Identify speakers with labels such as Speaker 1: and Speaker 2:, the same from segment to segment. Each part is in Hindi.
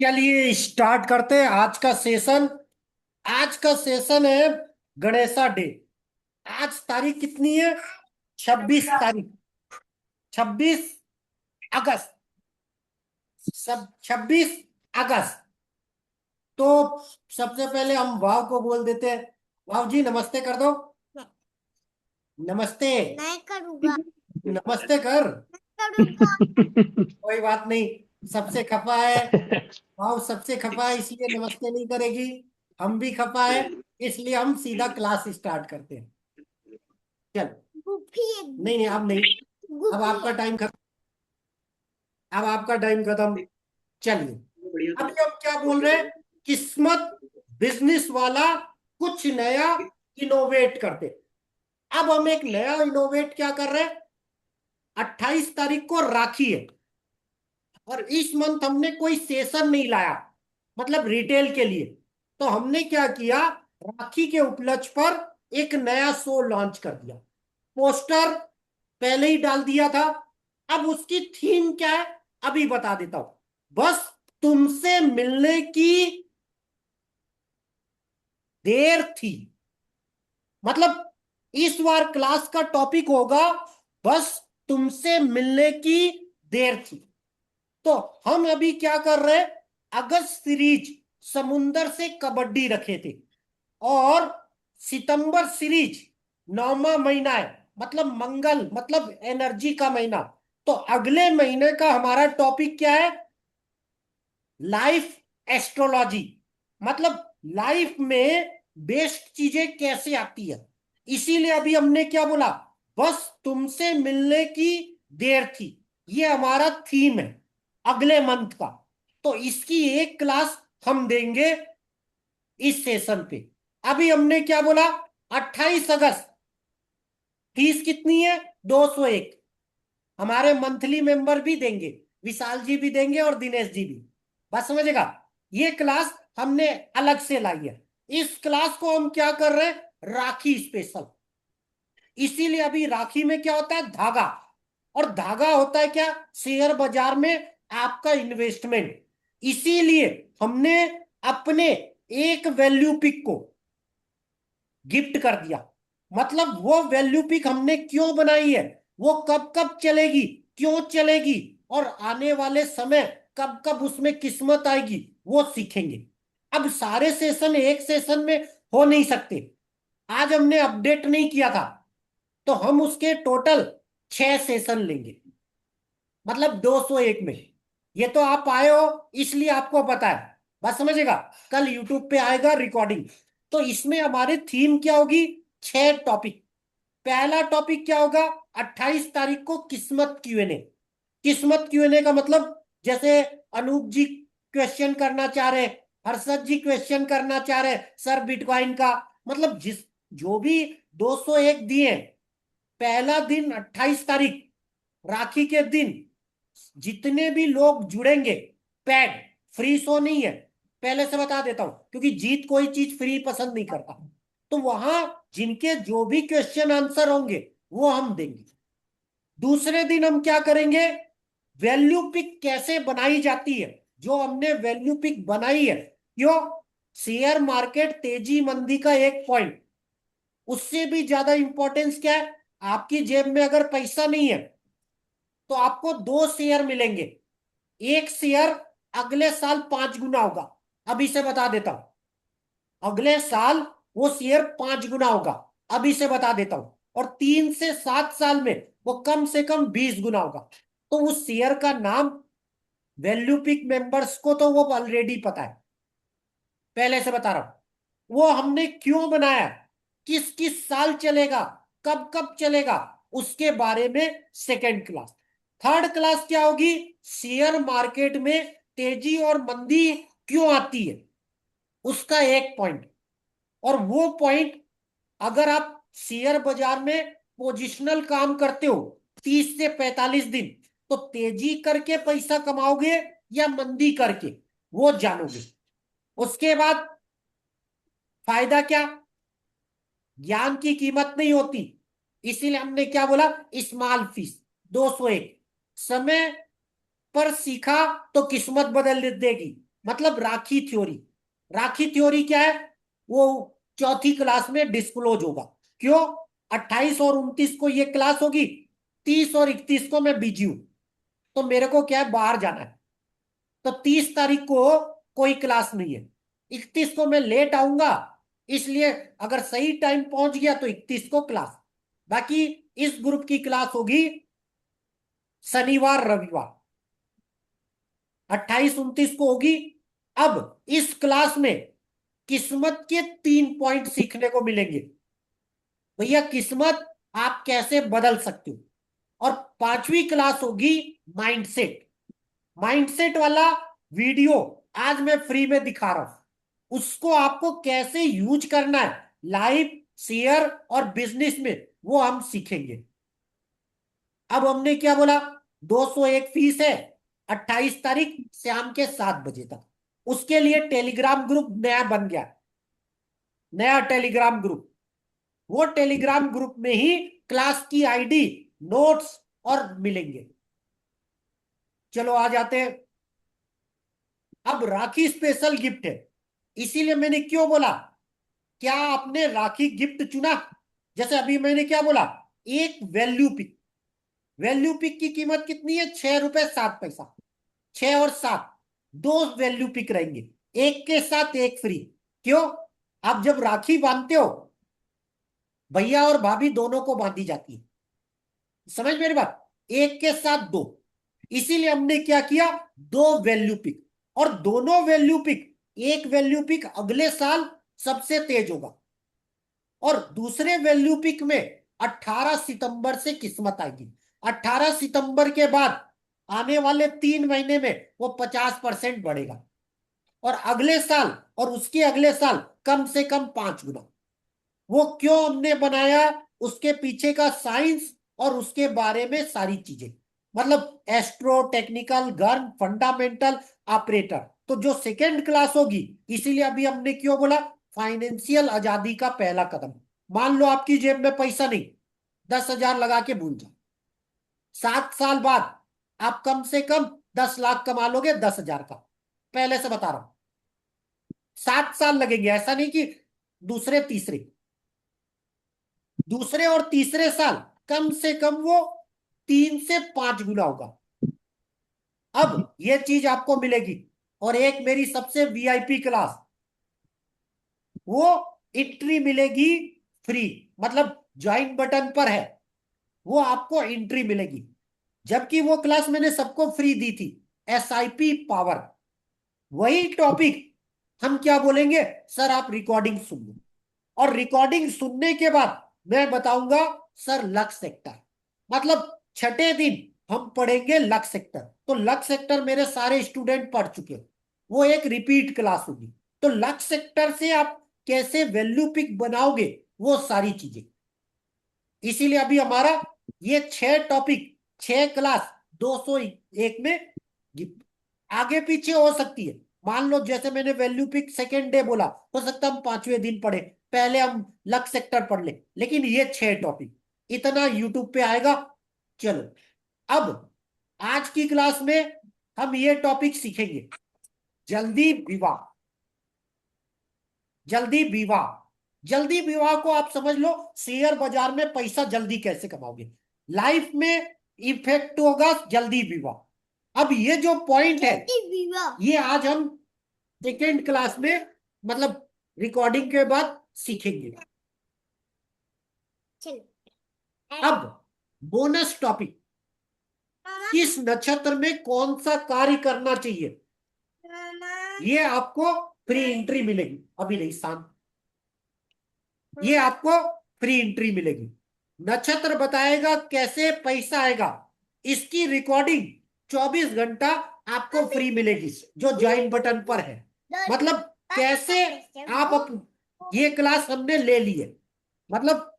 Speaker 1: चलिए स्टार्ट करते हैं आज का सेशन। आज का सेशन है गणेशा डे। आज तारीख कितनी है? 26 तारीख। 26 अगस्त। सब 26 अगस्त। तो सबसे पहले हम वाव को बोल देते हैं। वाव जी नमस्ते कर दो। नमस्ते।
Speaker 2: नहीं करूंगा।
Speaker 1: नमस्ते कर।
Speaker 2: करूंगा।
Speaker 1: कोई बात नहीं। सबसे खफा है। वाव सबसे खफा है इसलिए नमस्ते नहीं करेगी। हम भी खफा है इसलिए हम सीधा क्लास स्टार्ट करते हैं। चल।
Speaker 2: गुफी है,
Speaker 1: नहीं नहीं अब नहीं। अब
Speaker 2: गुफी
Speaker 1: आपका
Speaker 2: है।
Speaker 1: टाइम खत्म। अब आपका टाइम खत्म। चलिए। अभी हम क्या बोल रहे हैं? किस्मत बिजनेस वाला कुछ नया इनोवेट करते। अब हम एक नया इनोवेट क्या कर रहे हैं? 28 तारीख को राखी है और इस मंथ हमने कोई सेशन नहीं लाया, मतलब रिटेल के लिए। तो हमने क्या किया? राखी के उपलक्ष्य पर एक नया शो लॉन्च कर दिया। पोस्टर पहले ही डाल दिया था। अब उसकी थीम क्या है अभी बता देता हूं। बस तुमसे मिलने की देर थी। मतलब इस बार क्लास का टॉपिक होगा बस तुमसे मिलने की देर थी। तो हम अभी क्या कर रहे हैं? अगस्त सीरीज समुंदर से कबड्डी रखे थे और सितंबर सीरीज 9वां महीना है, मतलब मंगल, मतलब एनर्जी का महीना। तो अगले महीने का हमारा टॉपिक क्या है? Life astrology. मतलब लाइफ में बेस्ट चीजें कैसे आती है। इसीलिए अभी हमने क्या बोला? बस तुमसे मिलने की देर थी। ये हमारा थीम है अगले मंथ का। तो इसकी एक क्लास हम देंगे इस सेशन पे। अभी हमने क्या बोला? 28 अगस्त। फीस कितनी है? 201। हमारे मंथली मेंबर भी देंगे। विशाल जी भी देंगे और दिनेश जी भी। बात समझेगा? ये क्लास हमने अलग से लाई है। इस क्लास को हम क्या कर रहे हैं? राखी स्पेशल। इसीलिए अभी राखी में क्या होता है? धागा। और धागा होता है क्या? शेयर बाजार में आपका इन्वेस्टमेंट। इसीलिए हमने अपने एक वैल्यू पिक को गिफ्ट कर दिया। मतलब वो वैल्यू पिक हमने क्यों बनाई है, वो कब कब चलेगी, क्यों चलेगी, और आने वाले समय कब कब उसमें किस्मत आएगी, वो सीखेंगे। अब सारे सेशन एक सेशन में हो नहीं सकते। आज हमने अपडेट नहीं किया था तो हम उसके टोटल 6 सेशन लेंगे, मतलब 201 में। ये तो आप आए हो इसलिए आपको पता है। बात समझेगा? कल यूट्यूब पे आएगा रिकॉर्डिंग। तो इसमें हमारी थीम क्या होगी? 6 टॉपिक। पहला टॉपिक क्या होगा? 28 तारीख को किस्मत क्यूएनए। किस्मत क्यूएनए का मतलब जैसे अनूप जी क्वेश्चन करना चाह रहे, हर्षद जी क्वेश्चन करना चाह रहे सर बिटकॉइन का, मतलब जिस जो भी 201 दिए। पहला दिन 28 तारीख, राखी के दिन जितने भी लोग जुड़ेंगे, पैड, फ्री शो नहीं है, पहले से बता देता हूं, क्योंकि जीत कोई चीज फ्री पसंद नहीं करता। तो वहां जिनके जो भी क्वेश्चन आंसर होंगे वो हम देंगे। दूसरे दिन हम क्या करेंगे? वैल्यू पिक कैसे बनाई जाती है, जो हमने वैल्यू पिक बनाई है। क्यों? शेयर मार्केट तेजी मंदी का एक पॉइंट, उससे भी ज्यादा इंपॉर्टेंस क्या है? आपकी जेब में अगर पैसा नहीं है तो आपको 2 शेयर मिलेंगे। एक शेयर अगले साल 5 गुना होगा। अभी से बता देता हूं। अगले साल वो शेयर 5 गुना होगा। अभी से बता देता हूं। और 3 से 7 साल में वो कम से कम 20 गुना होगा। तो उस शेयर का नाम वैल्यू पिक मेंबर्स को तो वो ऑलरेडी पता है, पहले से बता रहा हूं। वो हमने क्यों बनाया, किस किस साल चलेगा, कब कब चलेगा, उसके बारे में सेकंड क्लास। थर्ड क्लास क्या होगी? शेयर मार्केट में तेजी और मंदी क्यों आती है, उसका एक पॉइंट। और वो पॉइंट, अगर आप शेयर बाजार में पोजिशनल काम करते हो 30 से 45 दिन, तो तेजी करके पैसा कमाओगे या मंदी करके, वो जानोगे। उसके बाद फायदा क्या? ज्ञान की कीमत नहीं होती। इसीलिए हमने क्या बोला? Small fees 201। समय पर सीखा तो किस्मत बदल देगी। मतलब राखी थ्योरी। राखी थ्योरी क्या है? वो चौथी क्लास में डिस्क्लोज होगा। क्यों? 28 और 29 को ये क्लास होगी, 30 और 31 को मैं बिजी हूं, तो मेरे को क्या है, बाहर जाना है। तो 30 तारीख को कोई क्लास नहीं है, 31 को मैं लेट आऊंगा, इसलिए अगर सही टाइम पहुंच गया तो 31 को क्लास। बाकी इस ग्रुप की क्लास होगी शनिवार रविवार, 28 29 को होगी। अब इस क्लास में किस्मत के 3 पॉइंट सीखने को मिलेंगे। भैया किस्मत आप कैसे बदल सकते हो। और 5वीं क्लास होगी माइंडसेट। माइंडसेट वाला वीडियो आज मैं फ्री में दिखा रहा हूं, उसको आपको कैसे यूज करना है लाइफ, शेयर और बिजनेस में, वो हम सीखेंगे। अब हमने क्या बोला, 201 फीस है, 28 तारीख शाम के 7 बजे तक। उसके लिए टेलीग्राम ग्रुप नया बन गया, नया टेलीग्राम ग्रुप। वो टेलीग्राम ग्रुप में ही क्लास की आईडी, नोट्स और मिलेंगे। चलो आ जाते हैं। अब राखी स्पेशल गिफ्ट है, इसीलिए मैंने क्यों बोला, क्या आपने राखी गिफ्ट चुना? जैसे अभी मैंने क्या बोला, एक वैल्यू पिक। वैल्यू पिक की कीमत कितनी है? 6 रुपए 7 पैसा। 6 और 7, दो वैल्यू पिक रहेंगे, एक के साथ एक फ्री। क्यों? आप जब राखी बांधते हो, भैया और भाभी दोनों को बांधी जाती है, समझ मेरी बात, एक के साथ दो। इसीलिए हमने क्या किया, दो वैल्यू पिक। और दोनों वैल्यू पिक, एक वैल्यू पिक अगले साल सबसे तेज होगा, और दूसरे वैल्यू पिक में 18 सितंबर से किस्मत आएगी। 18 सितंबर के बाद आने वाले 3 महीने में वो 50% बढ़ेगा, और अगले साल और उसके अगले साल कम से कम 5 गुना। वो क्यों हमने बनाया, उसके पीछे का साइंस और उसके बारे में सारी चीजें, मतलब एस्ट्रो टेक्निकल गर्म फंडामेंटल ऑपरेटर। तो जो सेकेंड क्लास होगी, इसीलिए अभी हमने क्यों बोला, फाइनेंशियल आजादी का पहला कदम। मान लो आपकी जेब में पैसा नहीं, 10,000 लगा के भूल जाओ, 7 साल बाद आप कम से कम 10 लाख कमा लोगे, 10,000 का, पहले से बता रहा हूं। 7 साल लगेंगे, ऐसा नहीं कि दूसरे तीसरे, दूसरे और तीसरे साल कम से कम वो 3 से 5 गुना होगा। अब ये चीज आपको मिलेगी। और एक मेरी सबसे वीआईपी क्लास, वो एंट्री मिलेगी फ्री, मतलब ज्वाइन बटन पर है, वो आपको एंट्री मिलेगी। जबकि वो क्लास मैंने सबको फ्री दी थी, एसआईपी पावर। वही टॉपिक हम क्या बोलेंगे, सर आप रिकॉर्डिंग सुन लो, और रिकॉर्डिंग सुनने के बाद मैं बताऊंगा सर लक्स सेक्टर, मतलब छठे दिन हम पढ़ेंगे लक्स सेक्टर। तो लक्स सेक्टर मेरे सारे स्टूडेंट पढ़ चुके हैं, वो एक रिपीट क्लास होगी। तो लक्स सेक्टर से आप कैसे वैल्यू पिक बनाओगे, वो सारी चीजें। इसीलिए अभी हमारा ये 6 टॉपिक, 6 क्लास, 201 में गिफ्ट। आगे पीछे हो सकती है, मान लो जैसे मैंने वैल्यू पिक सेकेंड डे बोला, हो सकता है हम 5वें दिन पढ़े, पहले हम लक सेक्टर पढ़ ले, लेकिन ये 6 टॉपिक इतना यूट्यूब पे आएगा। चलो अब आज की क्लास में हम ये टॉपिक सीखेंगे, जल्दी विवाह। जल्दी विवाह, जल्दी विवाह को आप समझ लो, शेयर बाजार में पैसा जल्दी कैसे कमाओगे, लाइफ में इफेक्ट होगा जल्दी विवाह। अब ये जो पॉइंट है,
Speaker 2: विवाह
Speaker 1: ये आज हम सेकेंड क्लास में, मतलब रिकॉर्डिंग के बाद सीखेंगे।
Speaker 2: चलो
Speaker 1: अब बोनस टॉपिक,
Speaker 2: मामा
Speaker 1: किस नक्षत्र में कौन सा कार्य करना चाहिए,
Speaker 2: मामा
Speaker 1: ये आपको फ्री एंट्री मिलेगी। अभी नहीं, शांत, ये आपको फ्री एंट्री मिलेगी। नक्षत्र बताएगा कैसे पैसा आएगा, इसकी रिकॉर्डिंग 24 घंटा आपको फ्री मिलेगी, जो ज्वाइन बटन पर है। मतलब कैसे ये क्लास हमने ले ली है, मतलब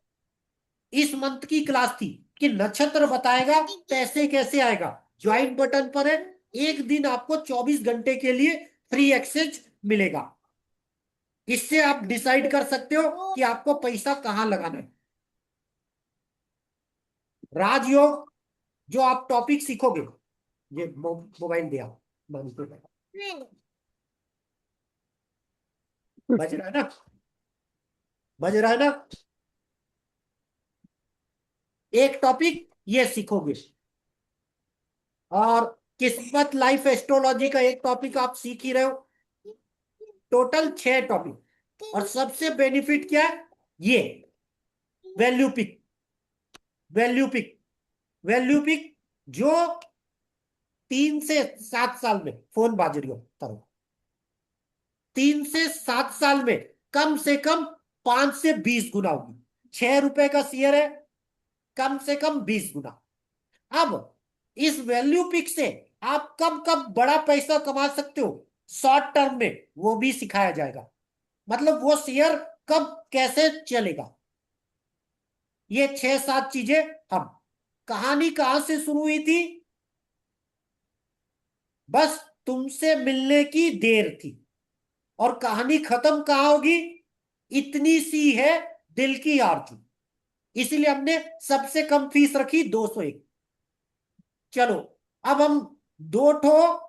Speaker 1: इस मंथ की क्लास थी कि नक्षत्र बताएगा पैसे कैसे आएगा, ज्वाइन बटन पर है। एक दिन आपको 24 घंटे के लिए फ्री एक्सेस मिलेगा। इससे आप डिसाइड कर सकते हो कि आपको पैसा कहां लगाना है। राजयोग, जो आप टॉपिक सीखोगे, ये मोबाइल दिया बंद कर। बज रहा है ना? बज रहा है ना? एक टॉपिक ये सीखोगे, और किस्मत लाइफ एस्ट्रोलॉजी का एक टॉपिक आप सीख ही रहे हो। Total 6 topic. और सबसे बेनिफिट क्या है? ये value pick. Value pick. Value pick जो 3 से 7 साल में, फोन बाज रही हो करो, 3 से 7 साल में कम से कम 5 से 20 गुना होगी। 6 रुपए का शेयर है, कम से कम 20 गुना। अब इस वैल्यू पिक से आप कब कब बड़ा पैसा कमा सकते हो शॉर्ट टर्म में, वो भी सिखाया जाएगा। मतलब वो शेयर कब कैसे चलेगा, ये 6-7 चीजें। हम कहानी कहां से शुरू हुई थी? बस तुमसे मिलने की देर थी। और कहानी खत्म कहां होगी? इतनी सी है दिल की आरज़ू। इसीलिए हमने सबसे कम फीस रखी 201। चलो, अब हम 2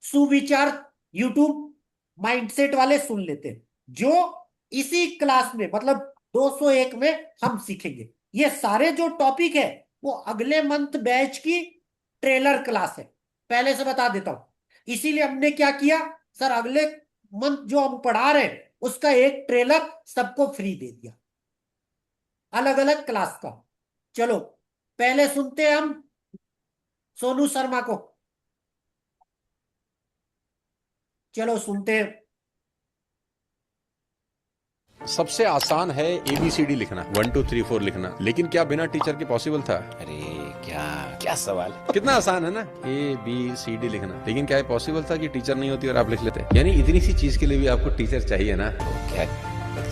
Speaker 1: सुविचार यूट्यूब माइंडसेट वाले सुन लेते हैं, जो इसी क्लास में मतलब 201 में हम सीखेंगे। ये सारे जो टॉपिक है वो अगले मंथ बैच की ट्रेलर क्लास है, पहले से बता देता हूं। इसीलिए हमने क्या किया, सर अगले मंथ जो हम पढ़ा रहे हैं उसका एक ट्रेलर सबको फ्री दे दिया, अलग अलग क्लास का। चलो पहले सुनते हैं हम सोनू शर्मा को। चलो सुनते हैं।
Speaker 3: सबसे आसान है ABCD लिखना, 1 2 3 4 लिखना, लेकिन क्या बिना टीचर के पॉसिबल था?
Speaker 4: अरे क्या क्या सवाल।
Speaker 3: कितना आसान है ना ABCD लिखना, लेकिन क्या ये पॉसिबल था कि टीचर नहीं होती और आप लिख लेते? यानी इतनी सी चीज के लिए भी आपको टीचर चाहिए ना।
Speaker 4: क्या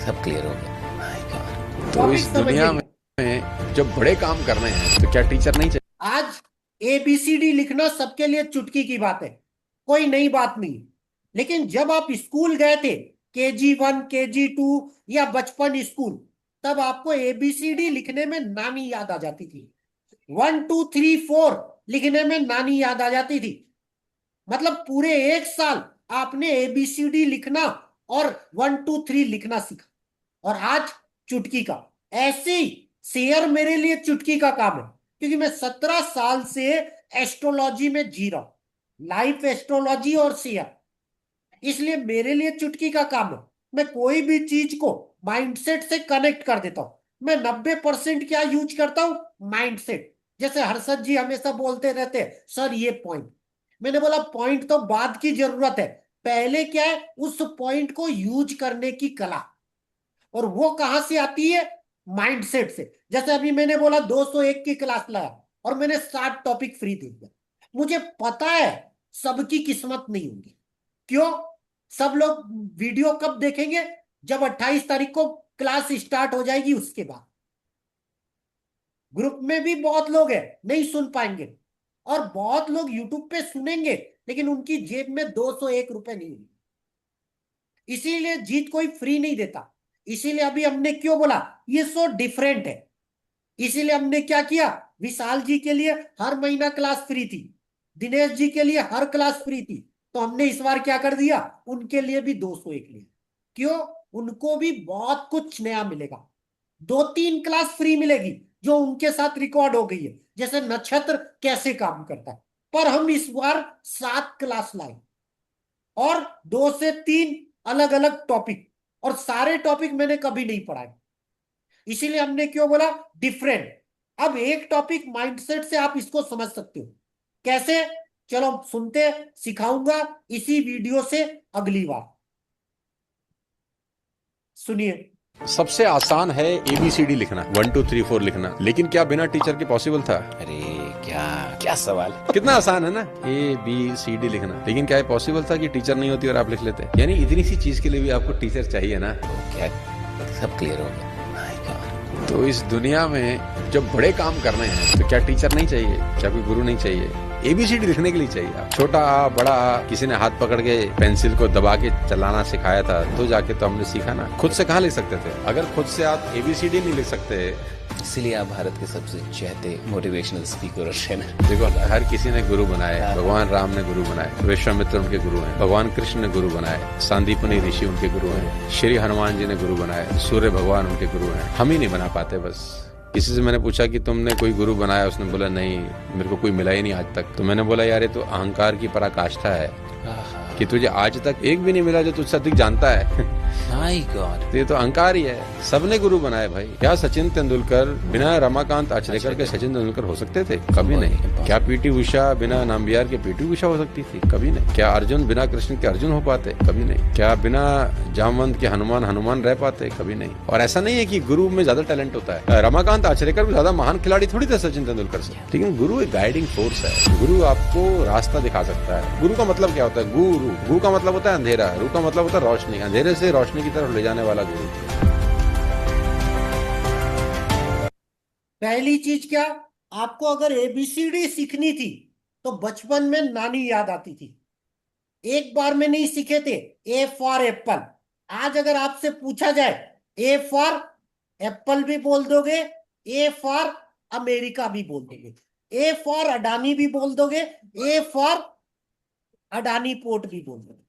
Speaker 4: सब क्लियर हो गया? My God.
Speaker 3: तो इस दुनिया में जब बड़े काम करने हैं तो क्या टीचर नहीं चाहिए?
Speaker 1: आज ABCD लिखना सबके लिए चुटकी की बात है, कोई नई बात नहीं। लेकिन जब आप स्कूल गए थे, KG1 KG2 या बचपन स्कूल, तब आपको ABCD लिखने में नानी याद आ जाती थी। 1 2 3 4 लिखने में नानी याद आ जाती थी। मतलब पूरे 1 साल आपने ABCD लिखना और 1 2 3 लिखना सीखा। और आज चुटकी का, ऐसे ही शेयर मेरे लिए चुटकी का काम है, क्योंकि मैं 17 साल से एस्ट्रोलॉजी में जी रहा हूं, लाइफ एस्ट्रोलॉजी और शेयर। इसलिए मेरे लिए चुटकी का काम है। मैं कोई भी चीज को माइंडसेट से कनेक्ट कर देता हूं। मैं 90% क्या यूज करता हूं? माइंडसेट। जैसे हर्षद जी हमेशा बोलते रहते हैं, सर ये पॉइंट। मैंने बोला पॉइंट तो बाद की जरूरत है, पहले क्या है, उस पॉइंट को यूज करने की कला। और वो कहां से आती है? माइंडसेट से। जैसे अभी मैंने बोला 201 की क्लास लाया और मैंने 60 टॉपिक फ्री दे दिया। मुझे पता है सबकी किस्मत नहीं होगी। क्यों? सब लोग वीडियो कब देखेंगे? जब 28 तारीख को क्लास स्टार्ट हो जाएगी उसके बाद। ग्रुप में भी बहुत लोग हैं नहीं सुन पाएंगे, और बहुत लोग यूट्यूब पे सुनेंगे लेकिन उनकी जेब में 201 रुपए नहीं होंगे। इसीलिए जीत कोई फ्री नहीं देता। इसीलिए अभी हमने क्यों बोला ये सो डिफरेंट है, इसीलिए हमने क्या किया, विशाल जी के लिए हर महीना क्लास फ्री थी, दिनेश जी के लिए हर क्लास फ्री थी, तो हमने इस बार क्या कर दिया, उनके लिए भी 201 लिया। क्यों? उनको भी बहुत कुछ नया मिलेगा। 2-3 क्लास फ्री मिलेगी जो उनके साथ रिकॉर्ड हो गई है, जैसे नक्षत्र कैसे काम करता है। पर हम इस बार 7 क्लास लाए और 2 से 3 अलग अलग टॉपिक, और सारे टॉपिक मैंने कभी नहीं पढ़ाए। इसीलिए हमने क्यों बोला डिफरेंट। अब एक टॉपिक माइंडसेट से आप इसको समझ सकते हो कैसे। चलो सुनते, सिखाऊंगा इसी वीडियो से अगली बार। सुनिए।
Speaker 3: सबसे आसान है ABCD लिखना, 1 2 3 4 लिखना, लेकिन क्या बिना टीचर के पॉसिबल था?
Speaker 4: अरे क्या क्या सवाल।
Speaker 3: कितना आसान है ना ABCD लिखना, लेकिन क्या ये पॉसिबल था कि टीचर नहीं होती और आप लिख लेते? यानी इतनी सी चीज के लिए भी आपको टीचर चाहिए ना।
Speaker 4: क्या सब क्लियर हो गया? My God.
Speaker 3: तो इस दुनिया में जब बड़े काम करने हैं तो क्या टीचर नहीं चाहिए? क्या कोई गुरु नहीं चाहिए? ABCD लिखने के लिए चाहिए। आप छोटा आ बड़ा आ, किसी ने हाथ पकड़ के पेंसिल को दबा के चलाना सिखाया था तो जाके तो हमने सीखा ना। खुद से कहाँ लिख सकते थे? अगर खुद से आप ABCD नहीं लिख सकते
Speaker 4: इसीलिए आप भारत के सबसे चहते मोटिवेशनल स्पीकर और ट्रेनर।
Speaker 3: देखो, हर किसी ने गुरु बनाए। भगवान राम ने गुरु बनाए, विश्वामित्र उनके गुरु हैं। भगवान कृष्ण ने गुरु बनाए, सांदीपनि ऋषि उनके गुरु हैं। श्री हनुमान जी ने गुरु बनाए, सूर्य भगवान उनके गुरु हैं। हम ही नहीं बना पाते बस। किसी से मैंने पूछा कि तुमने कोई गुरु बनाया, उसने बोला नहीं, मेरे को कोई मिला ही नहीं आज तक। तो मैंने बोला यार, ये तो अहंकार की पराकाष्ठा है कि तुझे आज तक एक भी नहीं मिला जो तुझसे अधिक जानता है।
Speaker 4: माय गॉड,
Speaker 3: तो ये तो अहंकार ही है। सबने गुरु बनाए भाई। क्या सचिन तेंदुलकर बिना रमाकांत आचरेकर के सचिन तेंदुलकर हो सकते थे? कभी नहीं। क्या पीटी उषा बिना नाम्बियार के पीटी उषा हो सकती थी? कभी नहीं। क्या अर्जुन बिना कृष्ण के अर्जुन हो पाते? कभी नहीं। क्या बिना जामवंत के हनुमान हनुमान रह पाते? कभी नहीं। और ऐसा नहीं है कि गुरु में ज्यादा टैलेंट होता है। रमाकांत आचरेकर भी ज्यादा महान खिलाड़ी थोड़ी थे सचिन तेंदुलकर से, लेकिन गुरु एक गाइडिंग फोर्स है। गुरु आपको रास्ता दिखा सकता है। गुरु का मतलब क्या होता है? गुरु का मतलब होता है अंधेरा, रू का मतलब होता है रोशनी। अंधेरे से रोशनी की तरफ ले जाने वाला गुरु।
Speaker 1: पहली चीज क्या, आपको अगर एबीसीडी सीखनी थी तो बचपन में नानी याद आती थी। एक बार में नहीं सीखे थे। A for Apple. आज अगर आपसे पूछा जाए, ए फॉर एप्पल भी बोल दोगे, ए फॉर अमेरिका भी बोल दोगे, ए फॉर अडानी भी बोल दोगे, ए फॉर अडानी पोर्ट भी बोल दोगे।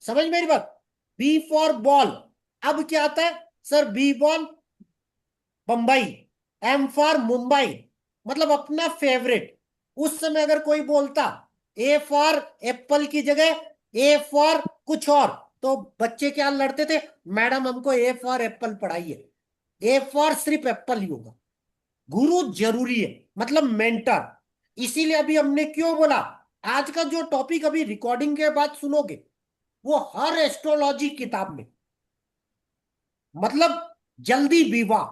Speaker 1: समझ मेरी बात? B for ball. अब क्या आता है sir? B ball Bambai, M for Mumbai, मतलब अपना फेवरेट। उस समय अगर कोई बोलता ए फॉर एप्पल की जगह ए फॉर कुछ और, तो बच्चे क्या लड़ते थे? मैडम हमको ए फॉर एप्पल पढ़ाइए। ए फॉर सिर्फ एप्पल ही होगा। गुरु जरूरी है, मतलब मेंटर। इसीलिए अभी हमने क्यों बोला, आज का जो टॉपिक अभी रिकॉर्डिंग के बाद सुनोगे वो हर एस्ट्रोलॉजी किताब में, मतलब जल्दी विवाह।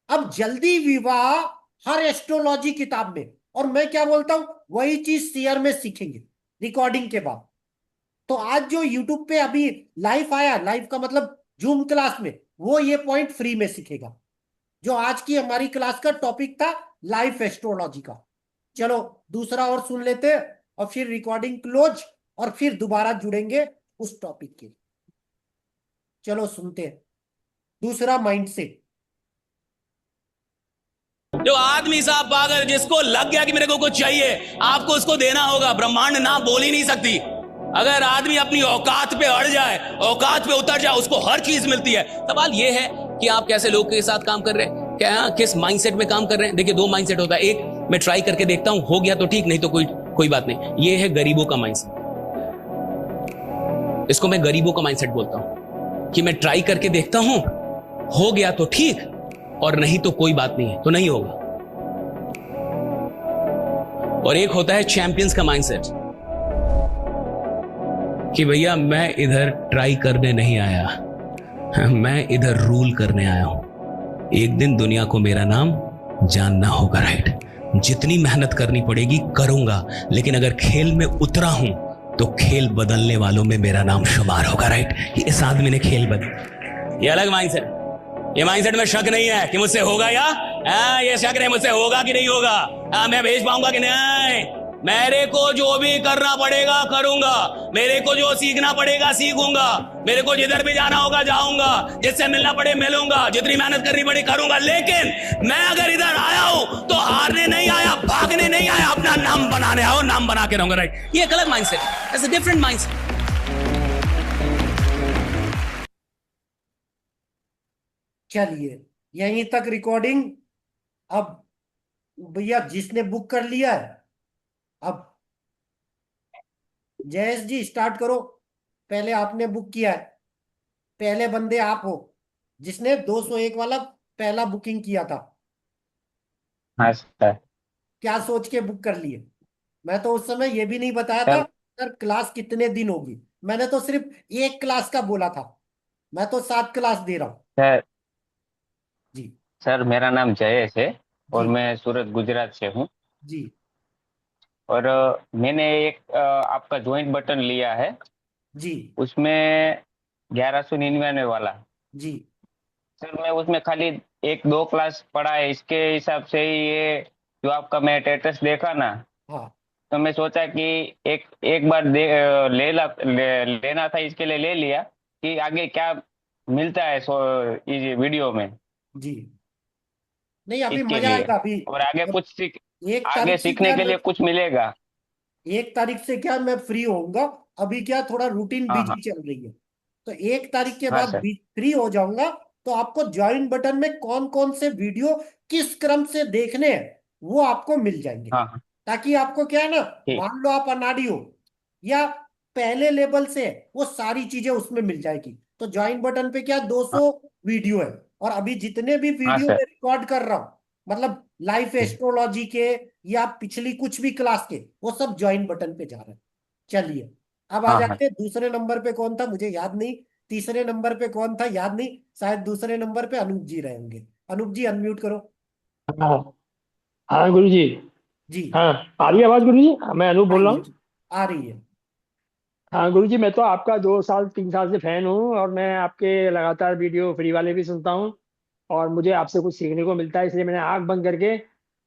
Speaker 1: अब जल्दी विवाह हर एस्ट्रोलॉजी किताब में। और मैं क्या बोलता हूं, वही चीज शेयर में सीखेंगे रिकॉर्डिंग के बाद। तो आज जो यूट्यूब पे अभी लाइव आया, लाइव का मतलब जूम क्लास में, वो ये पॉइंट फ्री में सीखेगा। जो आज की हमारी क्लास का टॉपिक था लाइफ एस्ट्रोलॉजी का। चलो दूसरा और सुन लेते हैं और फिर रिकॉर्डिंग क्लोज, और फिर दोबारा जुड़ेंगे उस टॉपिक के। चलो सुनते हैं दूसरा माइंडसेट।
Speaker 5: जो आदमी साहब पागल, जिसको लग गया कि मेरे को कुछ चाहिए, आपको उसको देना होगा। ब्रह्मांड ना बोल ही नहीं सकती। अगर आदमी अपनी औकात पे अड़ जाए, औकात पे उतर जाए, उसको हर चीज मिलती है। सवाल ये है कि आप कैसे लोग के साथ काम कर रहे हैं, क्या किस माइंडसेट में काम कर रहे हैं। देखिए, दो माइंडसेट होता है। एक, मैं ट्राई करके देखता हूं, हो गया तो ठीक, नहीं तो कोई बात नहीं। ये है गरीबों का माइंडसेट। इसको मैं गरीबों का माइंडसेट बोलता हूं कि मैं ट्राई करके देखता हूं, हो गया तो ठीक, और नहीं तो कोई बात नहीं है, तो नहीं होगा। और एक होता है चैंपियंस का माइंडसेट कि भैया मैं इधर ट्राई करने नहीं आया, मैं इधर रूल करने आया हूं। एक दिन दुनिया को मेरा नाम जानना होगा, राइट? जितनी मेहनत करनी पड़ेगी करूंगा, लेकिन अगर खेल में उतरा हूं तो खेल बदलने वालों में मेरा नाम शुमार होगा, राइट? इस आदमी ने खेल बदल। ये अलग माइंडसेट। ये माइंडसेट में शक नहीं है कि मुझसे होगा या ये शक नहीं मुझसे होगा कि नहीं होगा, मैं भेज पाऊंगा कि नहीं। मेरे को जो भी करना पड़ेगा करूंगा, मेरे को जो सीखना पड़ेगा सीखूंगा, मेरे को जिधर भी जाना होगा जाऊंगा, जिससे मिलना पड़े मिलूंगा, जितनी मेहनत करनी पड़े करूंगा। लेकिन मैं अगर इधर आया हूं तो हारने नहीं आया, भागने नहीं आया, अपना नाम बनाने आया हूं, नाम बना के रहूंगा, राइट? ये एक अलग mindset, it's a different mindset.
Speaker 1: चलिए यहीं तक रिकॉर्डिंग। अब भैया जिसने बुक कर लिया है, अब जयेश जी स्टार्ट करो। पहले आपने बुक किया है, पहले बंदे आप हो जिसने 201 वाला पहला बुकिंग किया था।
Speaker 6: हाँ सर।
Speaker 1: क्या सोच के बुक कर लिए? मैं तो उस समय ये भी नहीं बताया था
Speaker 6: सर
Speaker 1: सर क्लास कितने दिन होगी। मैंने तो सिर्फ एक क्लास का बोला था। मैं तो 7 क्लास दे रहा हूं
Speaker 6: सर
Speaker 1: जी।
Speaker 6: सर मेरा नाम जयेश है और
Speaker 1: जी
Speaker 6: मैं सूरत गुजरात से हूँ।
Speaker 1: जी
Speaker 6: और मैंने एक आपका ज्वाइंट बटन लिया है,
Speaker 1: जी
Speaker 6: उसमें 1199 वाला।
Speaker 1: जी
Speaker 6: सर मैं उसमें खाली एक दो क्लास पढ़ा है, इसके हिसाब से ही ये जो आपका मैं स्टेटस देखा ना,
Speaker 1: हाँ
Speaker 6: तो मैं सोचा कि एक बार लेना था, इसके लिए ले लिया कि आगे क्या मिलता है इस वीडियो में।
Speaker 1: जी नहीं, अभी
Speaker 6: इसके
Speaker 1: मजा
Speaker 6: लिए,
Speaker 1: आएगा अभी।
Speaker 6: और आगे
Speaker 1: जब
Speaker 6: कुछ सीख,
Speaker 1: एक
Speaker 6: आगे
Speaker 1: तारीख से
Speaker 6: सीखने
Speaker 1: क्या
Speaker 6: के
Speaker 1: मैं
Speaker 6: लिए कुछ मिलेगा।
Speaker 1: 1 तारीख से क्या मैं फ्री होऊंगा। अभी क्या थोड़ा रूटीन
Speaker 6: हाँ हाँ।
Speaker 1: बिजी चल रही है, तो 1 तारीख के
Speaker 6: हाँ
Speaker 1: बाद
Speaker 6: सर।
Speaker 1: फ्री हो जाऊंगा। तो आपको ज्वाइन बटन में कौन कौन से वीडियो किस क्रम से देखने हैं वो आपको मिल जाएंगे।
Speaker 6: हाँ हाँ।
Speaker 1: ताकि आपको क्या है ना,
Speaker 6: ठीक।
Speaker 1: मान लो आप अनाड़ी हो या पहले लेवल से है, वो सारी चीजें उसमें मिल जाएगी। तो ज्वाइन बटन पे क्या
Speaker 6: हाँ
Speaker 1: 200 वीडियो है, और अभी जितने भी
Speaker 6: हाँ
Speaker 1: वीडियो
Speaker 6: सर।
Speaker 1: में रिकॉर्ड कर रहा हूं, मतलब लाइफ एस्ट्रोलॉजी के या पिछली कुछ भी क्लास के, वो सब ज्वाइन बटन पे जा रहे हैं। चलिए, अब आ
Speaker 6: हाँ हाँ।
Speaker 1: जाते हैं दूसरे नंबर पे कौन था मुझे याद नहीं, तीसरे नंबर पे कौन था याद नहीं, शायद दूसरे नंबर पे अनूप जी रहेंगे। अनूप जी अनम्यूट करो।
Speaker 7: हाँ हाँ गुरु जी।
Speaker 1: जी,
Speaker 7: हाँ, आ रही है आवाज गुरु जी? मैं अनूप बोल रहा
Speaker 1: आइए,
Speaker 7: हूँ।
Speaker 1: आ रही है।
Speaker 7: हाँ गुरु जी, मैं तो आपका 2 साल 3 साल से फैन हूँ, और मैं आपके लगातार वीडियो फ्री वाले भी सुनता हूँ। और मुझे आपसे कुछ सीखने को मिलता है, इसलिए मैंने आंख बंद करके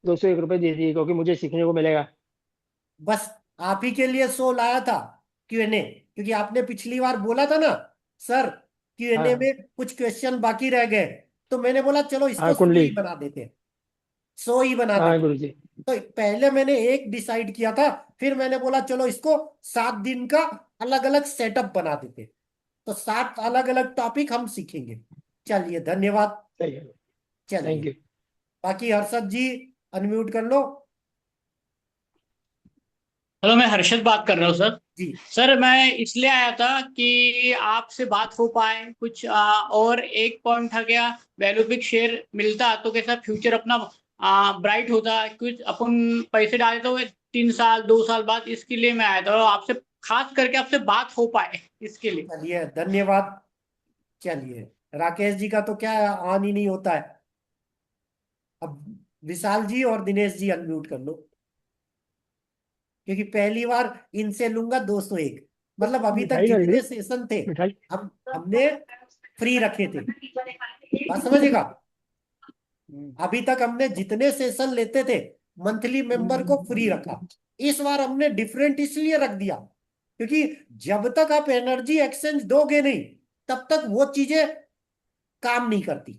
Speaker 7: 201 रुपये दे दिए, क्योंकि मुझे सीखने को मिलेगा।
Speaker 1: बस आप ही के लिए शो लाया था, Q&A, क्योंकि आपने पिछली बार बोला था ना, सर Q&A
Speaker 7: हाँ
Speaker 1: में कुछ क्वेश्चन बाकी रह गए। तो मैंने बोला चलो इसको
Speaker 7: हाँ
Speaker 1: शो
Speaker 7: कुंडली।
Speaker 1: ही बना देते हैं, शो ही बना
Speaker 7: हाँ
Speaker 1: देते हैं।
Speaker 7: गुरु जी।
Speaker 1: तो पहले मैंने एक डिसाइड किया था, फिर मैंने बोला चलो इसको 7 दिन का अलग अलग सेटअप बना देते। तो 7 अलग अलग टॉपिक हम सीखेंगे। चलिए, धन्यवाद।
Speaker 7: सही है। थैंक
Speaker 1: चलिए,
Speaker 7: यू।
Speaker 1: बाकी हर्षद जी अनम्यूट कर लो।
Speaker 8: हेलो, मैं हर्षद बात कर रहा हूँ सर।
Speaker 1: जी,
Speaker 8: सर मैं इसलिए आया था कि आपसे बात हो पाए कुछ, और एक पॉइंट था क्या, वैल्यू पिक शेयर मिलता तो कैसा फ्यूचर अपना ब्राइट होता, कुछ अपन पैसे डाले तो 3 साल 2 साल बाद, इसके लिए मैं आया था, और आपसे खास करके आपसे बात हो पाए इसके लिए।
Speaker 1: चलिए, धन्यवाद। चलिए, राकेश जी का तो क्या ऑन ही नहीं होता है। अब विशाल जी और दिनेश जी अनम्यूट कर लो, क्योंकि पहली बार इनसे लूंगा 201। मतलब अभी तक
Speaker 7: मिठाई ना दीदी,
Speaker 1: जितने सेशन थे,
Speaker 7: मिठाई।
Speaker 1: हमने फ्री रखे थे। बात समझेगा, अभी तक हमने जितने सेशन लेते थे मंथली मेंबर को फ्री रखा। इस बार हमने डिफरेंट इसलिए रख दिया, क्योंकि जब तक आप एनर्जी एक्सचेंज दोगे नहीं, तब तक वो चीजें काम नहीं करती।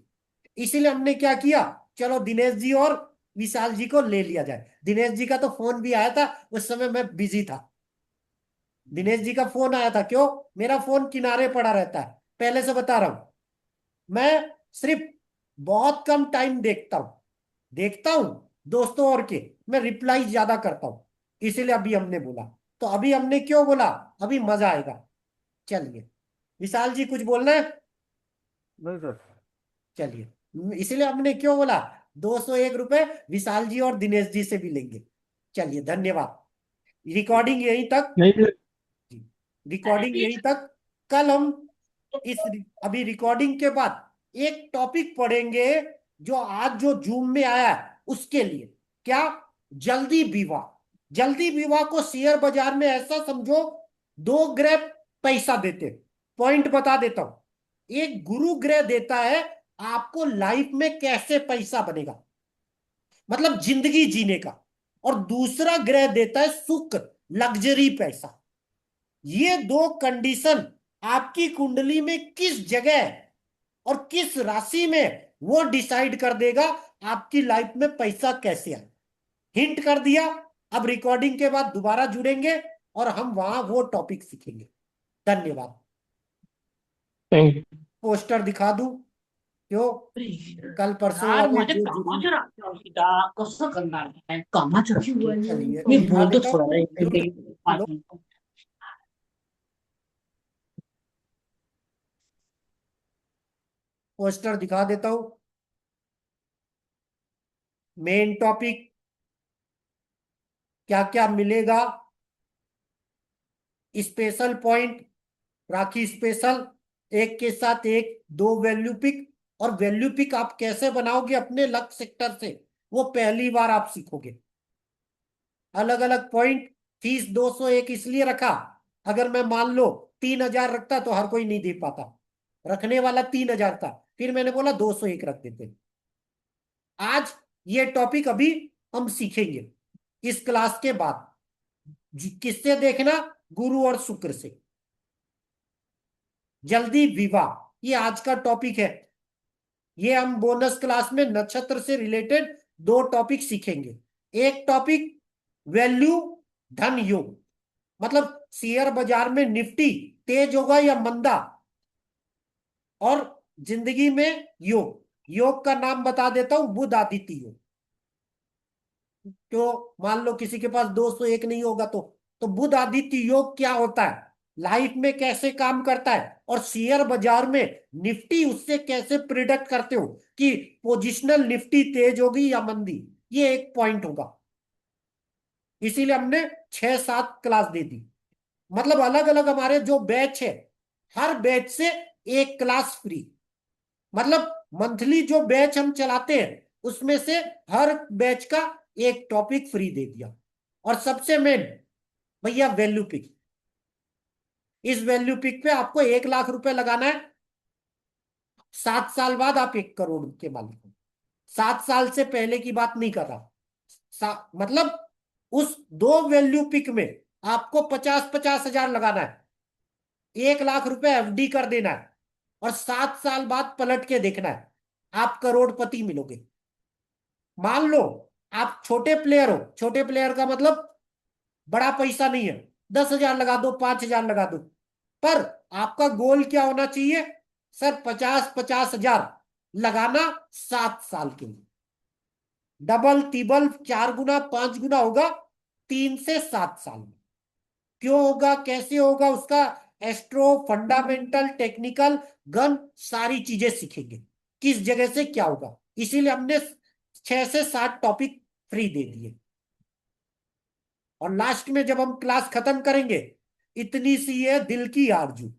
Speaker 1: इसीलिए हमने क्या किया, चलो दिनेश जी और विशाल जी को ले लिया जाए। दिनेश जी का तो फोन भी आया था, उस समय मैं बिजी था। दिनेश जी का फोन आया था, क्यों, मेरा फोन किनारे पड़ा रहता है, पहले से बता रहा हूं। मैं सिर्फ बहुत कम टाइम देखता हूं दोस्तों और के, मैं रिप्लाई ज्यादा करता हूं। इसीलिए अभी हमने बोला, तो अभी हमने क्यों बोला, अभी मजा आएगा। चलिए, विशाल जी कुछ बोलना है।
Speaker 3: नहीं सर।
Speaker 1: चलिए, इसीलिए हमने क्यों बोला, 201 रुपए विशाल जी और दिनेश जी से भी लेंगे। चलिए, धन्यवाद। रिकॉर्डिंग यहीं तक।
Speaker 7: नहीं
Speaker 1: जी, रिकॉर्डिंग यहीं तक। कल हम अभी रिकॉर्डिंग के बाद एक टॉपिक पढ़ेंगे, जो आज जो जूम में आया है उसके लिए। क्या, जल्दी विवाह। जल्दी विवाह को शेयर बाजार में ऐसा समझो, 2 ग्रह पैसा देते। पॉइंट बता देता हूं, एक गुरु ग्रह देता है आपको लाइफ में कैसे पैसा बनेगा, मतलब जिंदगी जीने का, और दूसरा ग्रह देता है सुख, लग्जरी पैसा। ये दो कंडीशन आपकी कुंडली में किस जगह और किस राशि में, वो डिसाइड कर देगा आपकी लाइफ में पैसा कैसे आए। हिंट कर दिया। अब रिकॉर्डिंग के बाद दोबारा जुड़ेंगे और हम वहां वो टॉपिक सीखेंगे। धन्यवाद।
Speaker 7: Thank you.
Speaker 1: पोस्टर दिखा दूं, क्यों, कल परसों
Speaker 8: यार
Speaker 1: वाले
Speaker 8: माझ्या
Speaker 1: जो जुड़े।
Speaker 8: कामाच्या राहत्या कसं करणार आहे, कामाच्या
Speaker 1: चलिए,
Speaker 8: मी
Speaker 1: दिखा
Speaker 8: बोलतो
Speaker 1: देता
Speaker 8: थोडा
Speaker 1: हूं।
Speaker 8: वेळ,
Speaker 1: पोस्टर दिखा देता हूं। मेन टॉपिक क्या क्या मिलेगा, स्पेशल पॉइंट, राखी स्पेशल, एक के साथ एक, 2 वैल्यू पिक। और वैल्यू पिक आप कैसे बनाओगे अपने लक सेक्टर से, वो पहली बार आप सीखोगे। अलग अलग पॉइंट। फीस 201 इसलिए रखा, अगर मैं मान लो 3000 रखता तो हर कोई नहीं दे पाता। रखने वाला 3000 था, फिर मैंने बोला 201 रख देते। आज ये टॉपिक अभी हम सीखेंगे इस क्लास के बाद। किससे देखना, गुरु और शुक्र से। जल्दी विवाह, ये आज का टॉपिक है। ये हम बोनस क्लास में नक्षत्र से रिलेटेड 2 टॉपिक सीखेंगे। एक टॉपिक वैल्यू धन योग, मतलब शेयर बाजार में निफ्टी तेज होगा या मंदा, और जिंदगी में योग, योग का नाम बता देता हूं, बुध आदित्य योग। तो मान लो किसी के पास 201 नहीं होगा तो बुध आदित्य योग क्या होता है, लाइफ में कैसे काम करता है, और शेयर बाजार में निफ्टी उससे कैसे प्रिडिक्ट करते हो कि पोजिशनल निफ्टी तेज होगी या मंदी, ये एक पॉइंट होगा। इसीलिए हमने 6-7 क्लास दे दी। मतलब अलग अलग हमारे जो बैच है, हर बैच से एक क्लास फ्री। मतलब मंथली जो बैच हम चलाते हैं उसमें से हर बैच का एक टॉपिक फ्री दे दिया। और सबसे मेन भैया वैल्यू पिक, इस वैल्यू पिक पे आपको 1 लाख रुपए लगाना है, 7 साल बाद आप 1 करोड़ के मालिक हो। 7 साल से पहले की बात नहीं कर रहा। मतलब उस 2 वैल्यू पिक में आपको 50-50 हजार लगाना है, 1 लाख रुपए एफडी कर देना है, और 7 साल बाद पलट के देखना है, आप करोड़पति मिलोगे। मान लो आप छोटे प्लेयर हो, छोटे प्लेयर का मतलब बड़ा पैसा नहीं है, 10 हजार लगा दो, 5 हजार लगा दो, पर आपका गोल क्या होना चाहिए सर, 50-50 हजार लगाना 7 साल के लिए। डबल तिबल 4 गुना 5 गुना होगा 3 से 7 साल में। क्यों होगा, कैसे होगा, उसका एस्ट्रो फंडामेंटल टेक्निकल गन सारी चीजें सीखेंगे, किस जगह से क्या होगा। इसीलिए हमने 6 से 7 टॉपिक फ्री दे दिए। और लास्ट में जब हम क्लास खत्म करेंगे, इतनी सी है दिल की आरजू,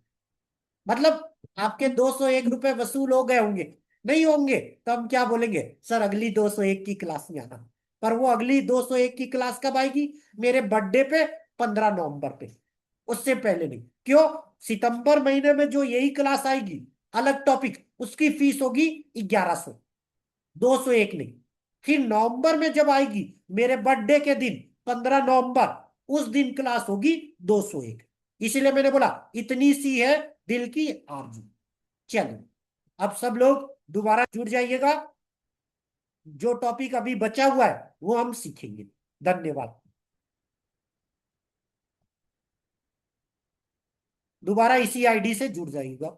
Speaker 1: मतलब आपके 201 रुपए वसूल हो गए होंगे, नहीं होंगे तो हम क्या बोलेंगे, सर अगली 201 की क्लास में आना। पर वो अगली 201 की क्लास कब आएगी, मेरे बर्थडे पे 15 नवंबर पे, उससे पहले नहीं। क्यों, सितंबर महीने में जो यही क्लास आएगी अलग टॉपिक, उसकी फीस होगी 1100, 201 नहीं। फिर नवंबर में जब आएगी मेरे बर्थडे के दिन 15 नवंबर, उस दिन क्लास होगी 201। इसीलिए मैंने बोला इतनी सी है दिल की आरज़ू। चलिए अब सब लोग दोबारा जुड़ जाइएगा, जो टॉपिक अभी बचा हुआ है वो हम सीखेंगे। धन्यवाद। दोबारा इसी आईडी से जुड़ जाइएगा।